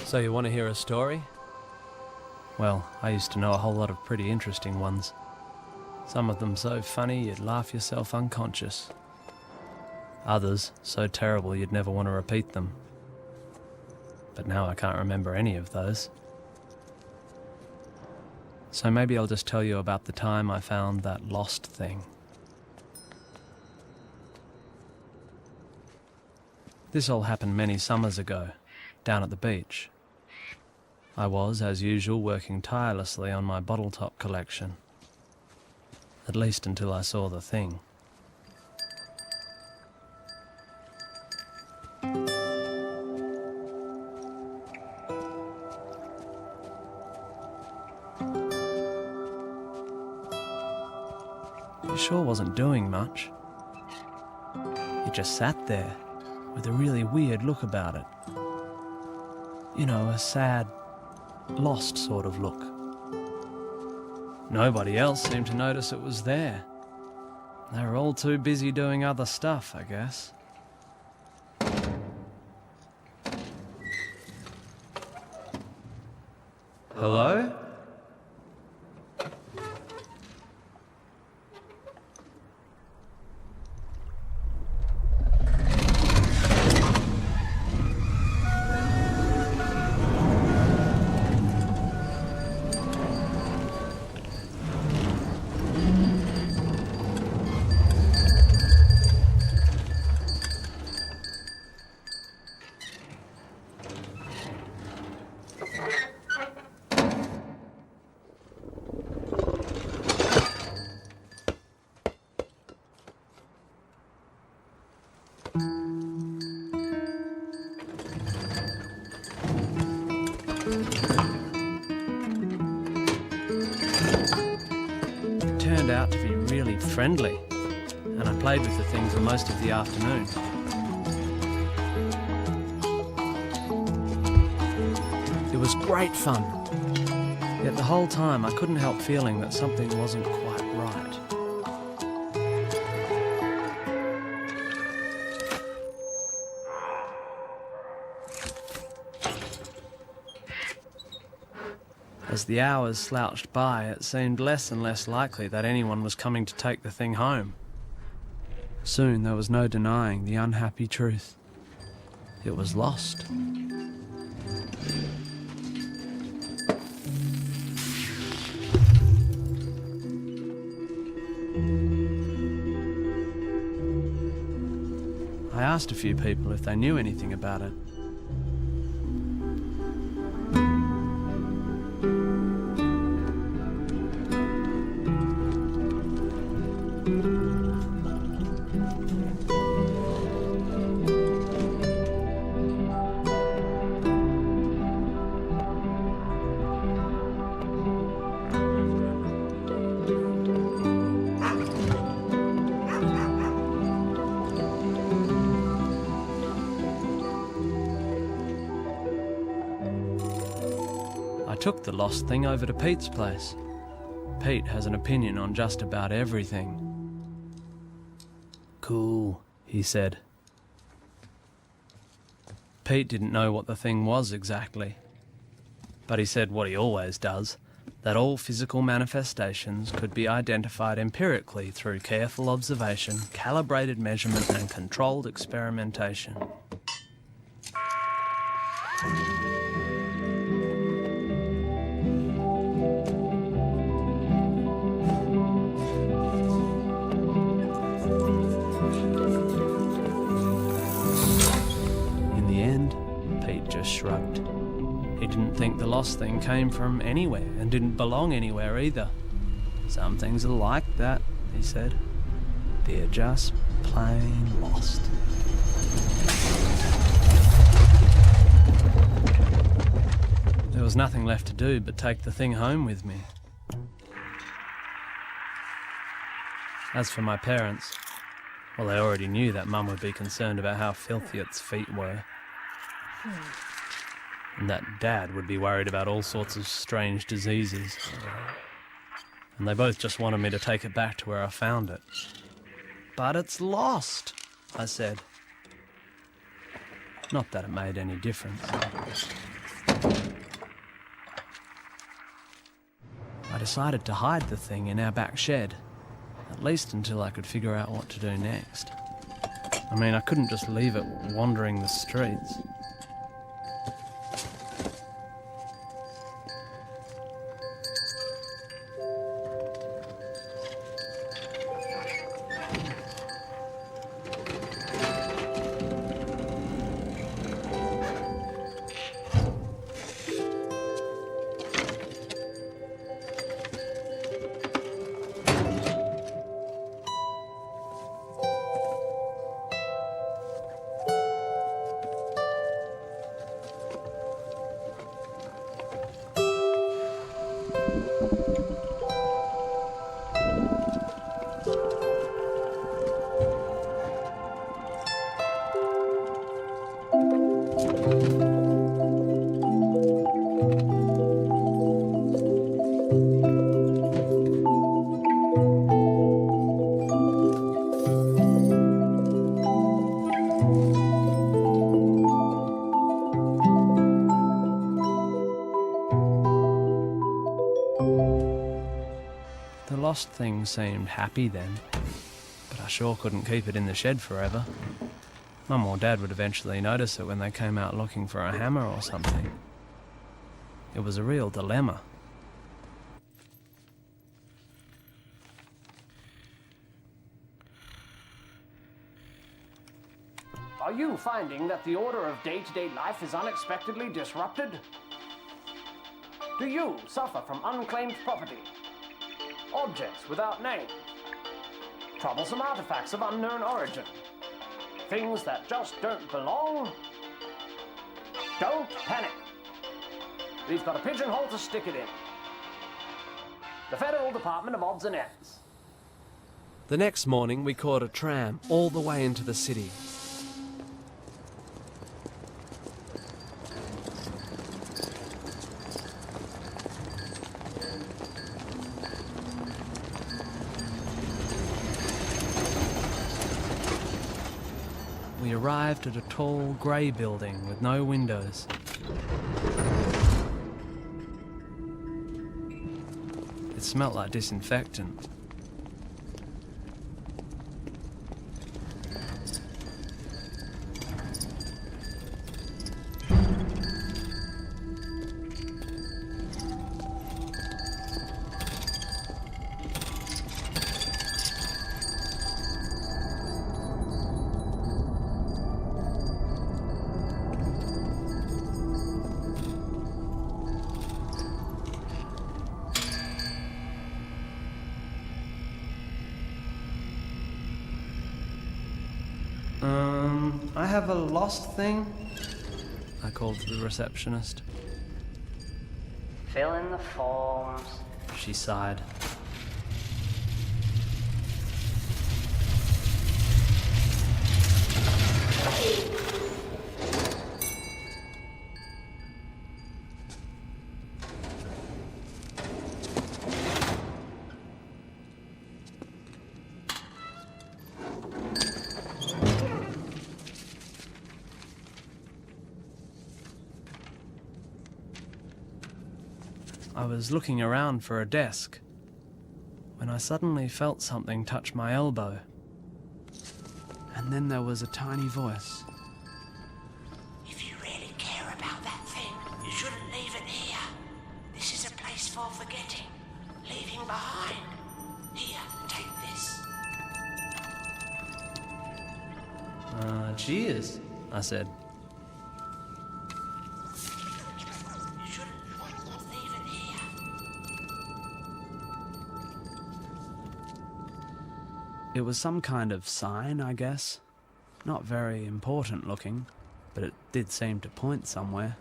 So you want to hear a story? Well, I used to know a whole lot of pretty interesting ones. Some of them so funny you'd laugh yourself unconscious. Others so terrible you'd never want to repeat them. But now I can't remember any of those. So maybe I'll just tell you about the time I found that lost thing. This all happened many summers ago, down at the beach. I was, as usual, working tirelessly on my bottle top collection. At least until I saw the thing. It sure wasn't doing much. It just sat there, with a really weird look about it. You know, a sad, lost sort of look. Nobody else seemed to notice it was there. They were all too busy doing other stuff, I guess. Hello? Turned out to be really friendly, and I played with the thing for most of the afternoon. It was great fun, yet the whole time I couldn't help feeling that something wasn't quite right. As the hours slouched by, it seemed less and less likely that anyone was coming to take the thing home. Soon there was no denying the unhappy truth. It was lost. I asked a few people if they knew anything about it. I took the lost thing over to Pete's place. Pete has an opinion on just about everything. Cool, he said. Pete didn't know what the thing was exactly, but he said what he always does, that all physical manifestations could be identified empirically through careful observation, calibrated measurement and controlled experimentation. Shrugged. He didn't think the lost thing came from anywhere and didn't belong anywhere either. Some things are like that, he said. They're just plain lost. There was nothing left to do but take the thing home with me. As for my parents, well, they already knew that Mum would be concerned about how filthy its feet were. And that Dad would be worried about all sorts of strange diseases. And they both just wanted me to take it back to where I found it. But it's lost, I said. Not that it made any difference. decided to hide the thing in our back shed, at least until I could figure out what to do next. I mean, I couldn't just leave it wandering the streets. The lost thing seemed happy then, but I sure couldn't keep it in the shed forever. Mum or Dad would eventually notice it when they came out looking for a hammer or something. It was a real dilemma. Are you finding that the order of day-to-day life is unexpectedly disrupted? Do you suffer from unclaimed property? Objects without names? Troublesome artifacts of unknown origin? Things that just don't belong? Don't panic. We've got a pigeonhole to stick it in. The Federal Department of Odds and Ends. The next morning we caught a tram all the way into the city. We arrived at a tall, grey building with no windows. It smelt like disinfectant. I have a lost thing, I called to the receptionist. Fill in the forms. She sighed. I was looking around for a desk when I suddenly felt something touch my elbow. And then there was a tiny voice. If you really care about that thing, you shouldn't leave it here. This is a place for forgetting, leaving behind. Here, take this. Cheers, I said. You shouldn't leave it here. It was some kind of sign, I guess. Not very important looking, but it did seem to point somewhere.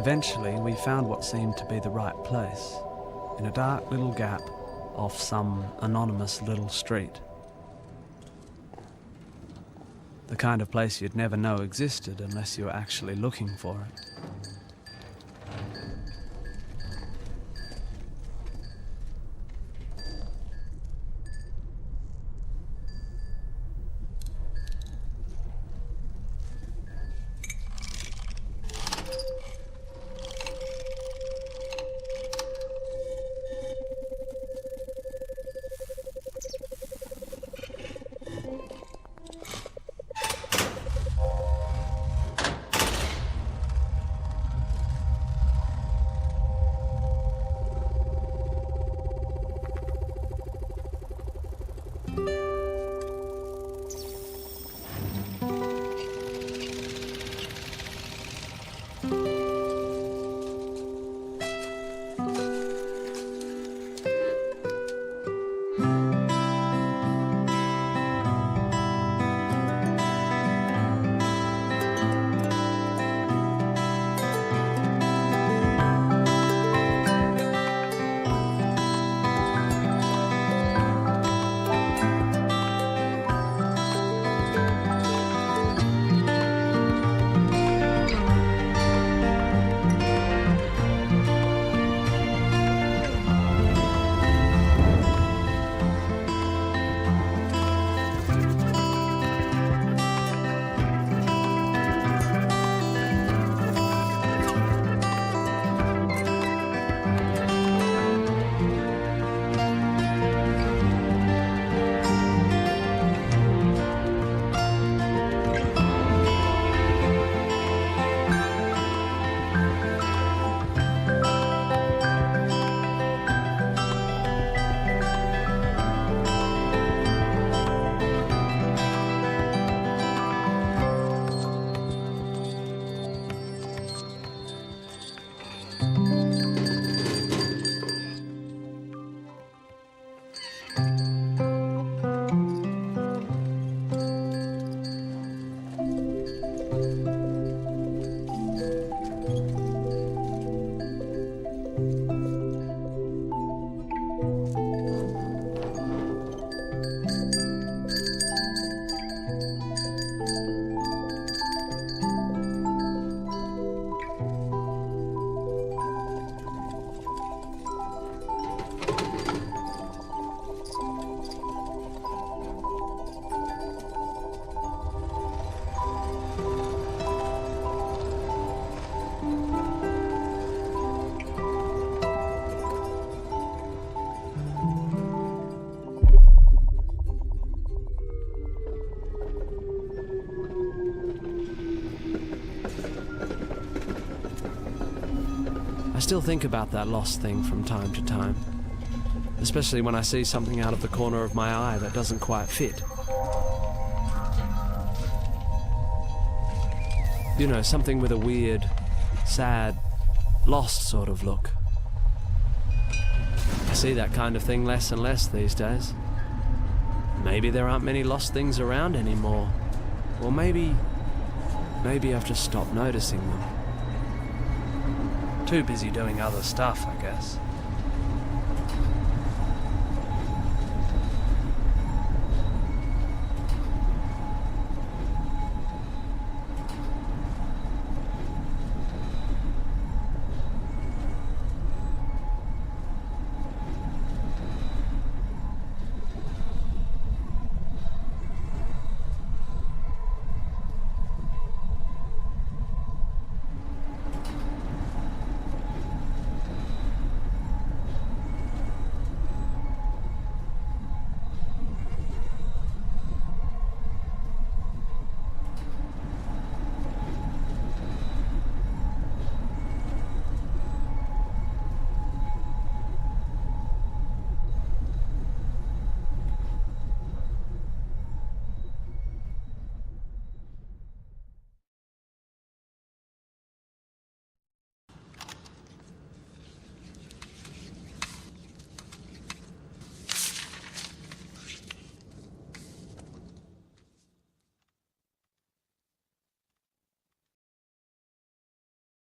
Eventually, we found what seemed to be the right place, in a dark little gap off some anonymous little street. The kind of place you'd never know existed unless you were actually looking for it. I still think about that lost thing from time to time, especially when I see something out of the corner of my eye that doesn't quite fit. You know, something with a weird, sad, lost sort of look. I see that kind of thing less and less these days. Maybe there aren't many lost things around anymore. Or maybe I've just stopped noticing them. Too busy doing other stuff, I guess.